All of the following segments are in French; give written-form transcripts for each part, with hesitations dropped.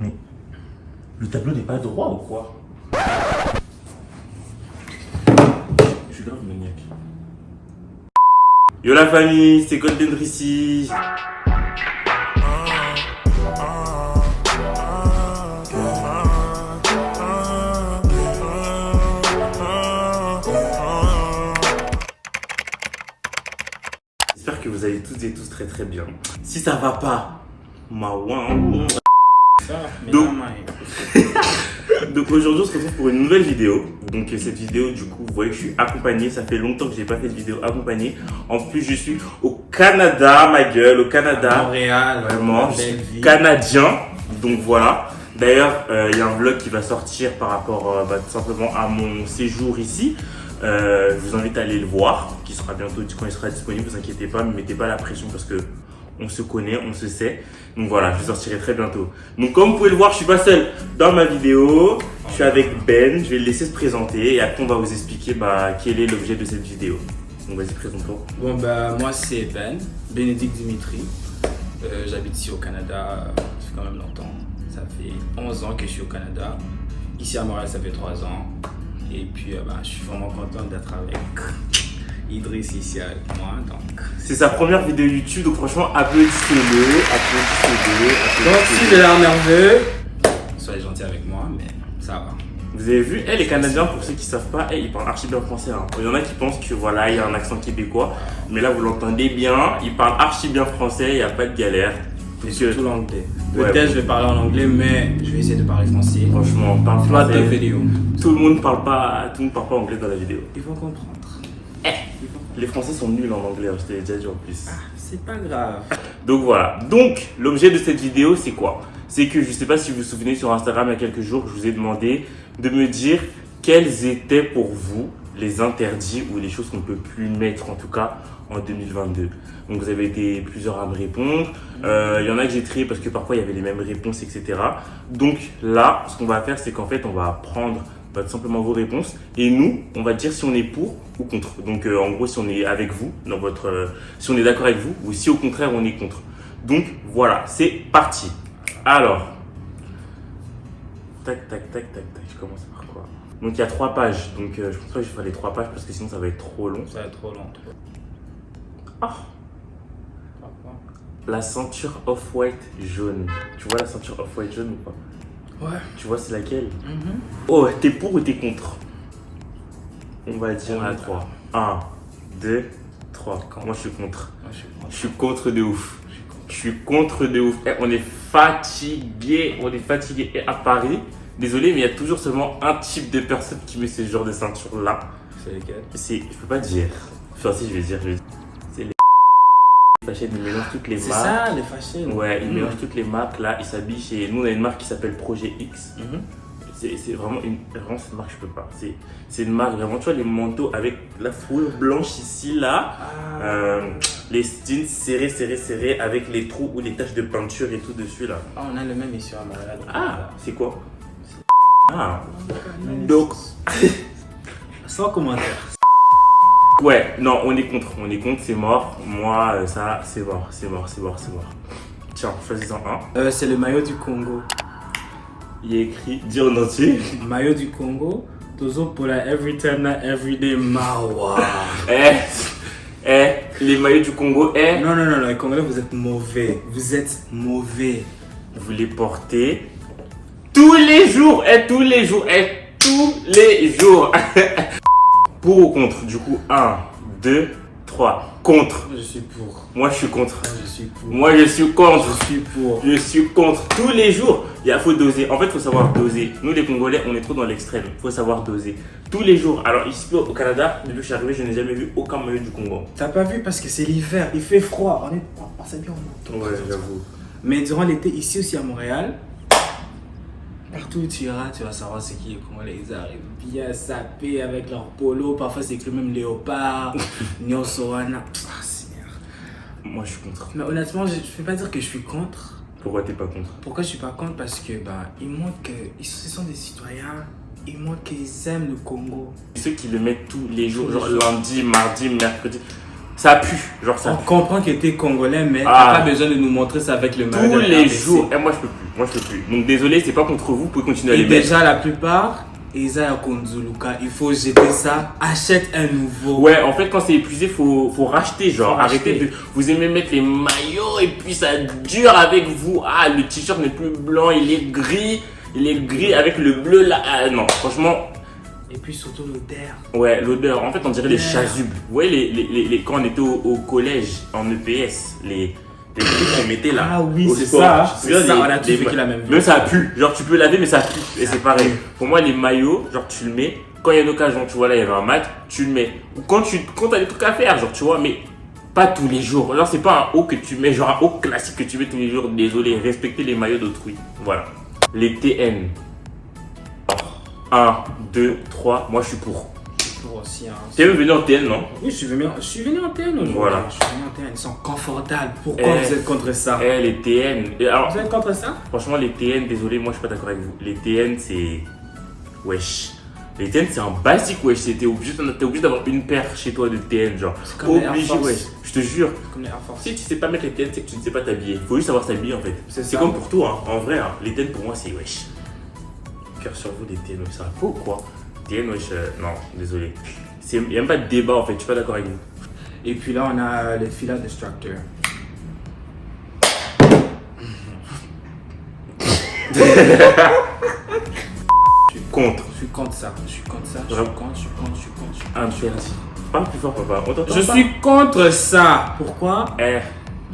Mais le tableau n'est pas droit ou quoi? Je suis grave maniaque. Yo la famille, c'est Golden ici. J'espère que vous allez toutes et tous très très bien. Si ça va pas, donc aujourd'hui on se retrouve pour une nouvelle vidéo. Donc cette vidéo du coup vous voyez que je suis accompagné. Ça fait longtemps que j'ai pas fait de vidéo accompagné. En plus je suis au Canada, ma gueule, au Canada. À Montréal, vraiment, je suis canadien. Donc voilà. D'ailleurs il y a un vlog qui va sortir par rapport tout simplement à mon séjour ici. Je vous invite à aller le voir, qui sera bientôt quand il sera disponible. Vous inquiétez pas, ne mettez pas la pression parce que on se connaît, on se sait. Donc voilà, je sortirai très bientôt. Donc comme vous pouvez le voir, je suis pas seul dans ma vidéo. Je suis avec Ben, je vais le laisser se présenter et après on va vous expliquer quel est l'objet de cette vidéo. Donc vas-y, présente-toi. Bon moi c'est Ben, Bénédicte Dimitri. J'habite ici au Canada, ça fait quand même longtemps. Ça fait 11 ans que je suis au Canada. Ici à Montréal, ça fait 3 ans. Et puis je suis vraiment content d'être avec Idriss ici avec moi. C'est sa première vidéo YouTube, donc franchement applaudissez-le. Donc si j'ai l'air nerveux, soyez gentils avec moi, mais ça va. Vous avez vu, les Canadiens, pour ceux qui savent pas, ils parlent archi bien français. Hein. Il y en a qui pensent que voilà, il y a un accent québécois, mais là vous l'entendez bien, ils parlent archi bien français, il n'y a pas de galère. Et surtout l'anglais. Peut-être je vais parler en anglais, mais je vais essayer de parler français. Franchement, parle français. Vidéo. Tout le monde parle pas anglais dans la vidéo. Ils vont comprendre. Les Français sont nuls en anglais, hein, je te l'ai déjà dit en plus. C'est pas grave. Donc voilà. Donc l'objet de cette vidéo, c'est quoi? C'est que je sais pas si vous vous souvenez, sur Instagram il y a quelques jours, je vous ai demandé de me dire quels étaient pour vous les interdits ou les choses qu'on ne peut plus mettre en tout cas en 2022. Donc vous avez été plusieurs à me répondre. Il y en a que j'ai trié parce que parfois il y avait les mêmes réponses, etc. Donc là, ce qu'on va faire, c'est qu'en fait, on va prendre tout simplement vos réponses et nous, on va dire si on est pour ou contre. Donc en gros, si on est avec vous, si on est d'accord avec vous ou si au contraire on est contre. Donc voilà, c'est parti. Alors, tac, je commence par quoi? Donc il y a 3 pages, donc je pense pas que je vais faire les 3 pages parce que sinon ça va être trop long. Ça va être trop long. Ah, la ceinture off-white jaune. Tu vois la ceinture off-white jaune ou pas? Ouais. Tu vois c'est laquelle? Oh, t'es pour ou t'es contre? On va dire à 3. 1, 2, 3. Moi je suis contre. Je suis contre de ouf. Je suis contre de ouf. On est fatigué. Et à Paris, désolé, mais il y a toujours seulement un type de personne qui met ce genre de ceinture là. C'est lesquelles? Je peux pas dire. Enfin si, je vais dire. C'est les fashion, ils mélangent toutes les marques. C'est ça, les fashion. Ouais, ils mélangent toutes les marques là. Ils s'habillent chez nous. On a une marque qui s'appelle Projet X. C'est vraiment cette marque, je peux pas. C'est une marque vraiment, tu vois, les manteaux avec la fourrure blanche ici, là. Les jeans serrés avec les trous ou les taches de peinture et tout dessus, là. On a le même ici à Montréal. C'est quoi? Donc. Sans commentaire. Ouais, non, on est contre, c'est mort. Moi, ça, c'est mort. Tiens, choisis-en un. C'est le maillot du Congo. Il est écrit, dis en entier. Maillot du Congo. Tozo pour la every time, not every day, mawa. Les maillots du Congo, Non, les Congolais, vous êtes mauvais. Vous les portez tous les jours, tous les jours. Pour ou contre? Du coup, 1, 2, 3. Contre. Je suis pour. Moi, je suis contre. Je suis pour. Moi, je suis contre. Je suis pour. Je suis contre. Tous les jours, faut doser. En fait, il faut savoir doser. Nous, les Congolais, on est trop dans l'extrême. Il faut savoir doser. Tous les jours. Alors, ici, au Canada, depuis que je suis arrivé, je n'ai jamais vu aucun maillot du Congo. T'as pas vu parce que c'est l'hiver. Il fait froid. On s'habille en manteau. Ouais, j'avoue. Mais durant l'été, ici aussi à Montréal, partout où tu iras, tu vas savoir ce qui est congolais. Ils arrivent bien sapés avec leur polo. Parfois, c'est écrit même léopard, Nyosoana. Seigneur. Moi, je suis contre. Mais honnêtement, je ne peux pas dire que je suis contre. Pourquoi t'es pas contre? Pourquoi je suis pas contre? Parce que ils montrent que ce sont des citoyens. Ils montrent qu'ils aiment le Congo. Ceux qui le mettent tous les jours, genre lundi, mardi, mercredi. Ça pue, genre ça. On comprend que t'es congolais, mais t'as pas besoin de nous montrer ça avec le maillot. Tous les jours. Et moi, je peux plus. Moi, je peux plus. Donc, désolé, c'est pas contre vous. Vous pouvez continuer à les Et mettre. déjà, la plupart, Isaiah Konzuluka, il faut jeter ça. Achète un nouveau. Ouais, en fait, quand c'est épuisé, faut racheter. Genre, Faut racheter. arrêtez de. Vous aimez mettre les maillots et puis ça dure avec vous. Ah, le t-shirt n'est plus blanc, il est gris. Il est gris avec le bleu là. Ah, non, franchement. Et puis surtout l'odeur. Ouais, l'odeur. En fait, on dirait les Ouais. chasubes. Vous voyez, quand on était au collège, en EPS, les trucs qu'on mettait là. Ah oui, au c'est sport. ça. Tu te C'est souviens ça, des- on a tous des- vécu la même vie. Même ça pue. Genre, tu peux laver, mais ça pue. Et c'est pareil. Pour moi, les maillots, genre, tu le mets. Quand il y a une occasion, tu vois, là, il y avait un match, tu le mets. Ou quand t'as des trucs à faire, genre, tu vois, mais pas tous les jours. Genre, c'est pas un haut que tu mets, genre un haut classique que tu mets tous les jours. Désolé, respectez les maillots d'autrui. Voilà. Les TN. 1, 2, 3. Moi, je suis pour. Pour aussi, hein. T'es même venu en TN, non? Oui, je suis venu en TN aujourd'hui. Voilà. Je suis venu en TN, ils sont confortables. Pourquoi Eh. vous êtes contre ça? Eh, les TN. Et alors, Vous êtes contre ça? franchement, les TN, désolé, moi, je suis pas d'accord avec vous. Les TN, c'est. Wesh. Les TN, c'est un basique, wesh. T'es obligé d'avoir une paire chez toi de TN, genre. C'est comme les Air Obligé, Force. wesh. Je te jure. Comme les Air Force. Si tu sais pas mettre les TN, c'est que tu ne sais pas t'habiller. Faut juste savoir s'habiller, en fait. C'est C'est ça. comme pour toi, hein. En vrai, hein. Les TN, pour moi, c'est wesh. Cœur sur vous, les TN, wesh. Ça va pas ou quoi? TN, wesh. Non, désolé. Il n'y a même pas de débat, en fait. Je suis pas d'accord avec vous. Et puis là, on a les Fila Destructor. Contre. Je suis contre ça. Je suis contre ça. Je suis Vraiment. contre, je suis contre, je suis contre, je suis contre. Interdit. Parle plus fort, papa. On t'entend Je pas. suis contre ça. Pourquoi? Eh,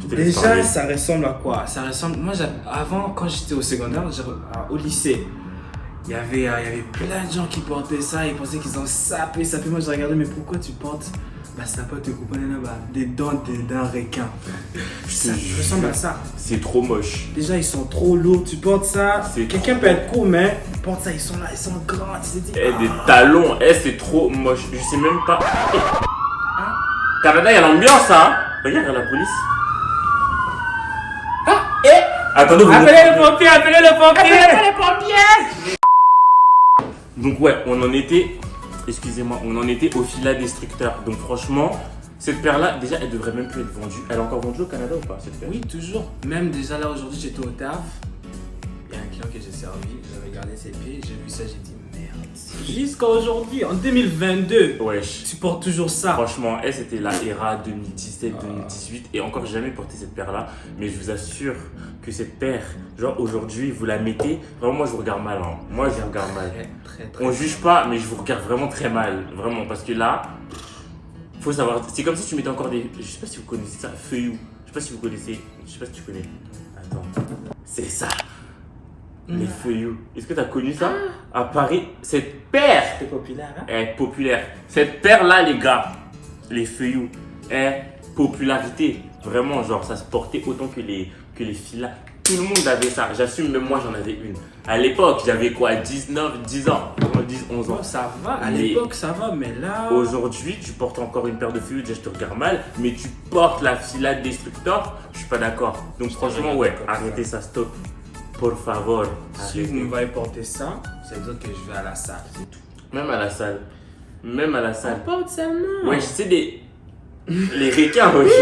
je te laisse Déjà, parler. ça ressemble à quoi? Ça ressemble. Moi, avant, quand j'étais au secondaire, au lycée, il y avait plein de gens qui portaient ça. Ils pensaient qu'ils ont sapé. Moi, j'ai regardé, mais pourquoi tu portes ça peut te couper là-bas des dents d'un requin? Ça ressemble à ça. C'est trop moche. Déjà, ils sont trop lourds. Tu portes ça. C'est Quelqu'un trop- peut être court, mais porte ça. Ils sont là, ils sont grands. Tu te dis. Eh, des talons. Eh, c'est trop moche. Je sais même pas. Eh. Canada, il y a l'ambiance, hein. Regarde la police. Ah, eh. Attendez, vous. Appelez le pompier, appelez le pompier, appelez le pompier. Donc, ouais, on en était. Excusez-moi, on en était au Fila Destructor. Donc, franchement, cette paire-là, déjà, elle devrait même plus être vendue. Elle est encore vendue au Canada ou pas, cette paire? Oui, toujours. Même déjà là aujourd'hui, j'étais au taf. Il y a un client que j'ai servi. J'avais regardé ses pieds. J'ai vu ça, j'ai dit merde. Jusqu'à aujourd'hui, en 2022, Wesh. tu portes toujours ça. Franchement, elle, c'était la ERA 2017-2018 et encore j'ai jamais porté cette paire-là. Mais je vous assure que cette paire, genre aujourd'hui, vous la mettez. Vraiment, moi je vous regarde mal. Hein. Moi je vous regarde mal. Très. On juge pas, mais je vous regarde vraiment très mal. Vraiment, parce que là, faut savoir. C'est comme si tu mettais encore des. Je sais pas si vous connaissez ça, feuillou. Je sais pas si vous connaissez. Je sais pas si tu connais. Attends. C'est ça. Les feuillous. Est-ce que tu as connu ça? À Paris, cette paire C'est populaire, hein? est populaire. Cette paire-là, les gars, les feuillous, est popularité. Vraiment, genre, ça se portait autant que les filas. Tout le monde avait ça. J'assume, même moi, j'en avais une. À l'époque, j'avais quoi? 10 ans. 10, 11 ans. Bon, ça va. À Mais- l'époque, ça va, mais là. Aujourd'hui, tu portes encore une paire de feuillus, déjà je te regarde mal, mais tu portes la Fila Destructor, je suis pas d'accord. Donc franchement, ouais, comme ça. arrêtez ça, stop. Por favor. Si vous Arrêtez. me voyez porter ça, ça veut dire que je vais à la salle, c'est tout. Même à la salle. Même à la Ça salle. porte seulement. Ouais, je sais des. Les requins, wesh.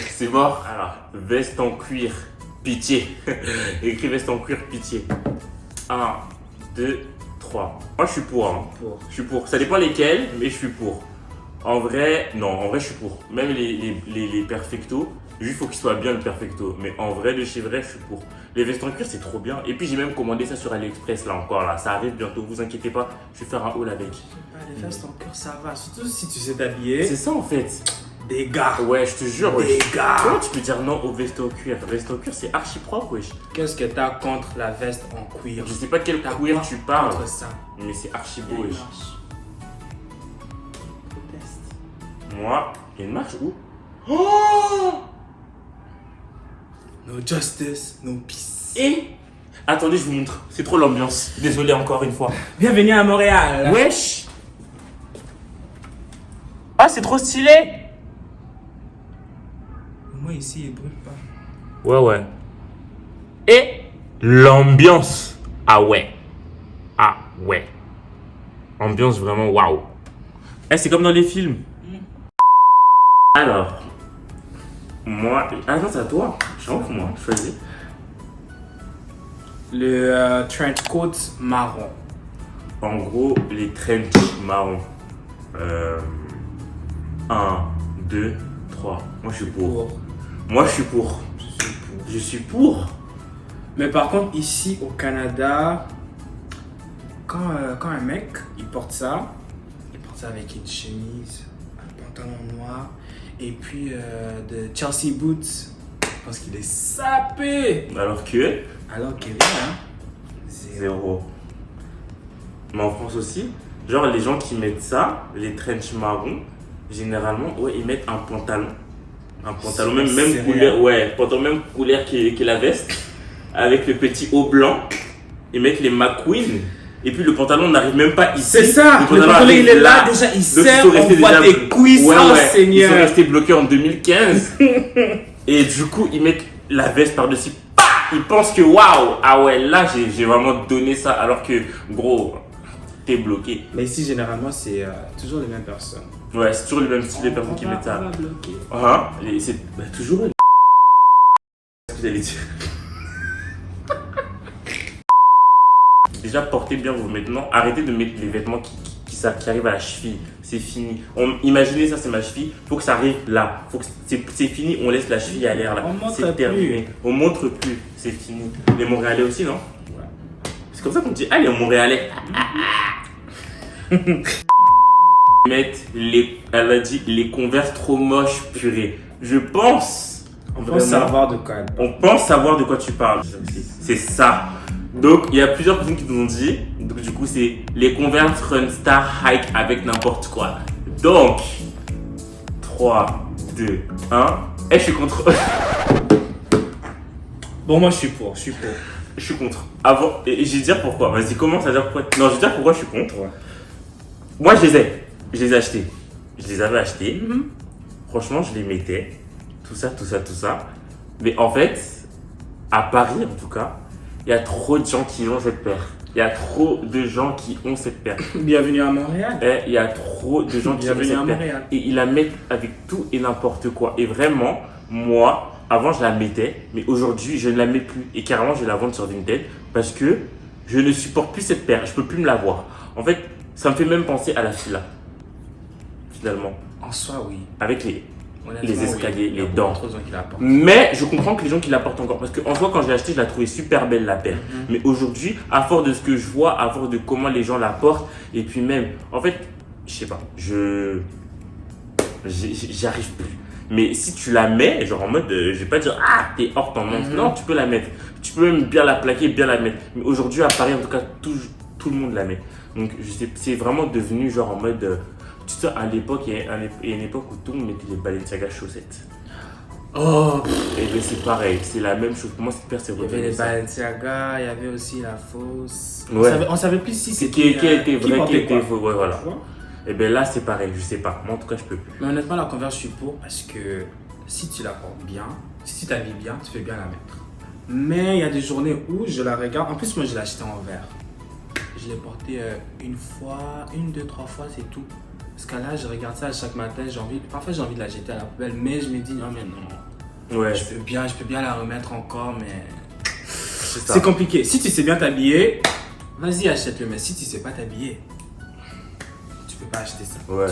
C'est mort. Alors, veste en cuir, pitié. Écris veste en cuir, pitié. 1, 2, 3. Moi, je suis pour. Hein. Pour. Je suis pour. Ça dépend lesquels, mais je suis pour. En vrai, non, en vrai, je suis pour. Même les perfectos, juste faut qu'ils soient bien le perfecto. Mais en vrai, de chez vrai, je suis pour. Les vestes en cuir, c'est trop bien. Et puis, j'ai même commandé ça sur AliExpress, là encore, là. Ça arrive bientôt, vous inquiétez pas. Je vais faire un haul avec. Les vestes en cœur, ça va. Surtout si tu sais t'habiller. C'est ça, en fait. Des gars. Ouais, je te jure, Des wesh. gars. Comment tu peux dire non au veste en cuir? Veste en cuir, c'est archi propre, wesh. Qu'est-ce que t'as contre la veste en cuir? Je sais pas de quel T'as cuir quoi tu parles, contre ça? mais c'est archi Il y a beau, une wesh. marche. Proteste. Moi, il y a une marche où? No justice, no peace. Et attendez, je vous montre. C'est trop l'ambiance. Désolé encore une fois. Bienvenue à Montréal. Wesh. Ah, c'est trop stylé. Moi ici, il brûle pas. Ouais. Et l'ambiance. Ah ouais. Ambiance vraiment waouh. Eh, c'est comme dans les films. Alors, moi. Ah non, c'est à toi. Change, moi. Choisis. Le trench coat marron. En gros, les trench marrons. 1, 2, 3. Moi, je suis pour. Moi, je suis pour. Je suis pour. Mais par contre, ici au Canada, quand un mec il porte ça avec une chemise, un pantalon noir et puis de Chelsea boots, parce qu'il est sapé. Alors que Alors qu'il est hein, 0. Mais en France aussi, genre les gens qui mettent ça, les trench marrons, généralement, ouais, ils mettent un pantalon. Un pantalon, même couleur, ouais, pantalon même couleur que la veste, avec le petit haut blanc. Ils mettent les McQueen. Et puis le pantalon n'arrive même pas ici. C'est ça, le pantalon il est là, déjà il serre, on voit tes cuisses, ouais, oh ouais. Seigneur. Ils sont restés bloqués en 2015. Et du coup, ils mettent la veste par-dessus. Ils pensent que waouh, ah ouais, là j'ai vraiment donné ça. Alors que, gros, t'es bloqué. Mais ici, généralement, c'est toujours les mêmes personnes. Ouais, c'est toujours le même style de personnes qui mettent ça. On va bloquer. Ah, c'est toujours les. Qu'est-ce que j'allais dire? Déjà, portez bien vos vêtements. Arrêtez de mettre les vêtements qui arrivent à la cheville. C'est fini. Imaginez ça, c'est ma cheville. Faut que ça arrive là. Faut que c'est fini. On laisse la cheville à l'air là. C'est terminé. On montre plus. C'est fini. Les Montréalais aussi, non? Ouais. C'est comme ça qu'on dit, ah, les Montréalais. Elle a dit les Converse trop moches, purée. Je pense. On pense savoir de quoi. On pense savoir de quoi tu parles. C'est ça. Donc, il y a plusieurs personnes qui nous ont dit. Donc, du coup, c'est les Converse Run Star Hike avec n'importe quoi. Donc, 3, 2, 1. Et je suis contre. Bon, moi, je suis pour. Je suis contre. Avant, et je vais dire pourquoi. Vas-y, commence à dire pourquoi. Non, je vais dire pourquoi je suis contre. Ouais. Moi, je les ai achetés. Je les avais achetés. Franchement, je les mettais. Tout ça. Mais en fait, à Paris, en tout cas, il y a trop de gens qui ont cette paire. Il y a trop de gens qui ont cette paire. Bienvenue à Montréal. Il y a trop de gens qui ont cette paire. Et ils la mettent avec tout et n'importe quoi. Et vraiment, moi, avant, je la mettais. Mais aujourd'hui, je ne la mets plus. Et carrément, je vais la vendre sur Vinted. Parce que je ne supporte plus cette paire. Je ne peux plus me la voir. En fait, ça me fait même penser à la fila. Finalement. En soi, oui. Avec les escaliers, oui. les dents. Trop de gens qui la portent. Mais je comprends que les gens qui la portent encore. Parce qu'en soi, quand je l'ai acheté, je la trouvais super belle, la paire. Mais aujourd'hui, à force de ce que je vois, à force de comment les gens la portent, et puis même, en fait, je sais pas, j'y arrive plus. Mais si tu la mets, genre en mode, je vais pas dire, ah, t'es hors ton monde. Non, tu peux la mettre. Tu peux même bien la plaquer, bien la mettre. Mais aujourd'hui, à Paris, en tout cas, tout le monde la met. Donc, c'est vraiment devenu genre en mode. Tu sais, à l'époque, il y a une époque où tout le monde mettait les Balenciaga chaussettes. Oh, Et bien, c'est pareil, c'est la même chose. Pour moi, cette paire, c'est il y avait les Balenciaga, il y avait aussi la fausse. Ouais. On savait plus si c'est c'était qui était vrai, qui était faux. Ouais, voilà. Tu vois? Et bien là, c'est pareil, je sais pas. Moi, en tout cas, je peux plus. Mais honnêtement, la Converse, je suis pour parce que si tu la portes bien, si tu t'habilles bien, tu peux bien la mettre. Mais il y a des journées où je la regarde. En plus, moi, je l'ai acheté en vert. Je l'ai porté une fois, 1, 2, 3 fois, c'est tout. Parce que là, je regarde ça chaque matin, parfois j'ai envie de la jeter à la poubelle, mais je me dis non, mais non. Ouais. Je peux bien la remettre encore, mais C'est c'est compliqué. Si tu sais bien t'habiller, vas-y, achète-le. Mais si tu sais pas t'habiller, tu peux pas acheter ça. Ouais.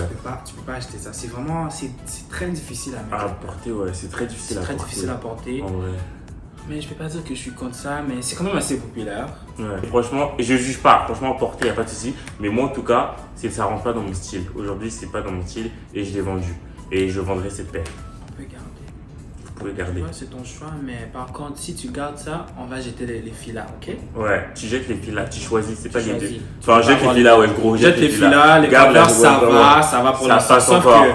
Tu peux pas acheter ça. C'est vraiment, c'est très difficile à mettre. À porter, ouais, c'est très difficile à C'est très porter. difficile à porter. En vrai. Mais je peux pas dire que je suis contre ça, mais c'est quand même assez populaire. Ouais. Franchement, je juge pas. Franchement, porter, y a pas de souci. Mais moi, en tout cas, ça rentre pas dans mon style. Aujourd'hui, c'est pas dans mon style et je l'ai vendu. Et je vendrai cette paire. On peut garder. Vous pouvez garder. Ouais, c'est ton choix, mais par contre, si tu gardes ça, on va jeter les filas, ok? Ouais, tu jettes les filas, tu choisis, c'est pas les deux. choisis. Enfin, jette les filas, ouais, gros. Jette les filas, les Garde la Converse, ça va pour ça l'instant. passe Sauf encore. que.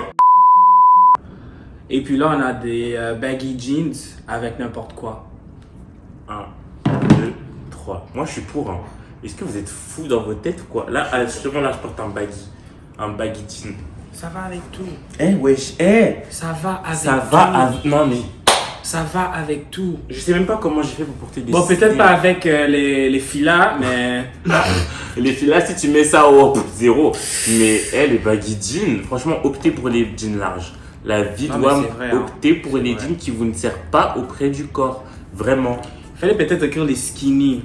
Et puis là, on a des baggy jeans avec n'importe quoi. 1, 2, 3. Moi, je suis pour. Hein. Est-ce que vous êtes fous dans vos têtes ou quoi? Là, justement, là, je porte un baggy. Un baggy jean. Ça va avec tout. Wesh, Ça va avec ça tout. va avec. Non, mais. Ça va avec tout. Je sais même pas comment j'ai fait pour porter des. Bon, peut-être pas avec les filas, mais. Les filas, si tu mets ça au 0. Mais, les baggy jeans, franchement, optez pour les jeans larges. La vie Non, doit mais c'est vrai, hein. opter pour C'est les vrai. jeans qui vous ne servent pas auprès du corps. Vraiment. Fallait peut-être écrire les skinny.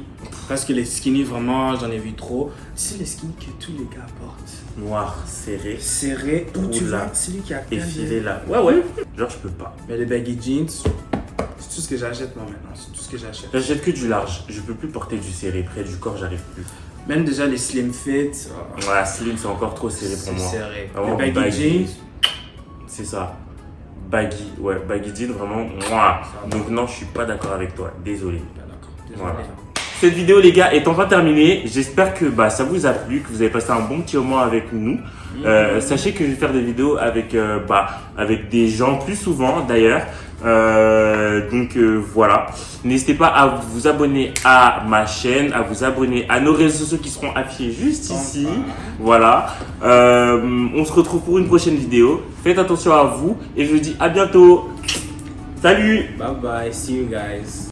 Parce que les skinny, vraiment, j'en ai vu trop. C'est les skinny que tous les gars portent. Noir, serré, Serré, où tu Oula. vois, celui qui a plein de- effilé là. Ouais. Genre, je peux pas. Mais les baggy jeans, c'est tout ce que j'achète moi maintenant. C'est tout ce que j'achète. J'achète que du large. Je peux plus porter du serré. Près du corps, j'arrive plus. Même déjà les slim fit, Ouais, slim, c'est encore trop serré pour c'est moi. serré. Vraiment, Les baggy jeans, c'est ça. Baggy, ouais, baggy jean, vraiment. Mouah. Donc, non, je suis pas d'accord avec toi. Désolé. pas d'accord. Désolé. Voilà. Cette vidéo, les gars, est enfin terminée. J'espère que ça vous a plu, que vous avez passé un bon petit moment avec nous. Sachez que je vais faire des vidéos avec, avec des gens plus souvent d'ailleurs. Donc voilà. N'hésitez pas à vous abonner à ma chaîne, à vous abonner à nos réseaux sociaux qui seront affichés juste ici. Voilà. On se retrouve pour une prochaine vidéo. Faites attention à vous et je vous dis à bientôt. Salut! Bye bye, see you guys.